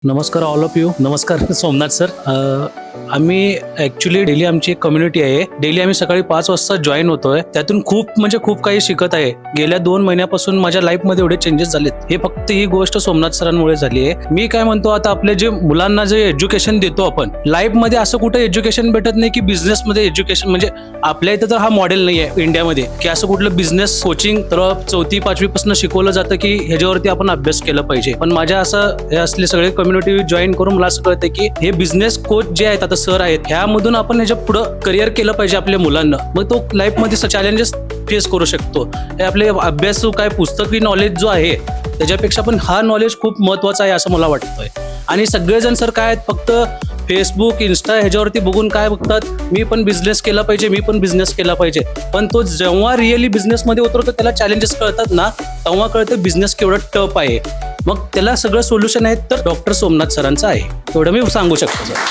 नमस्कार all of you. नमस्कार Somnath sir. आम्ही ॲक्च्युली डेली आमची एक कम्युनिटी आहे. डेली आम्ही सकाळी 5 वाजता जॉईन होतोय. त्यातून खूप काही शिकत आहे. गेल्या 2 महिन्यापासून माझ्या लाईफमध्ये एवढे चेंजेस झालेत. हे फक्त ही गोष्ट सोमनाथ सरांमुळे झाली आहे. मी काय म्हणतो, आता आपले जे मुलांना जे एज्युकेशन देतो आपण, लाईफमध्ये असं कुठं एज्युकेशन भेटत नाही की बिझनेसमध्ये एज्युकेशन, म्हणजे आपल्या इथं तर हा मॉडेल नाही आहे इंडियामध्ये की असं कुठलं बिझनेस कोचिंग तर 4वी-5वी पासून शिकवलं जातं की ह्याच्यावरती आपण अभ्यास केला पाहिजे. पण माझ्या असं हे असले सगळे कम्युनिटी जॉईन करून मला असं कळतं की हे बिझनेस कोच जे आहेत, आता सर आहेत, ह्यामधून आपण ह्याच्या पुढं करिअर केलं पाहिजे आपल्या मुलांना. मग तो लाईफमध्ये चॅलेंजेस फेस करू शकतो. हे आपले अभ्यास काय पुस्तकी नॉलेज जो आहे त्याच्यापेक्षा पण हा नॉलेज खूप महत्वाचा आहे असं मला वाटतंय. आणि सगळेजण सर काय आहेत, फक्त फेसबुक, इन्स्टा ह्याच्यावरती बघून काय बघतात, मी पण बिझनेस केला पाहिजे, मी पण बिझनेस केला पाहिजे. पण तो जेव्हा रिअली बिझनेसमध्ये उतरतो, त्याला चॅलेंजेस कळतात ना, तेव्हा कळतं बिझनेस केवढा टफ आहे. मग त्याला सगळं सोल्युशन आहे तर डॉक्टर सोमनाथ सरांचं आहे. एवढं मी सांगू शकतो सर.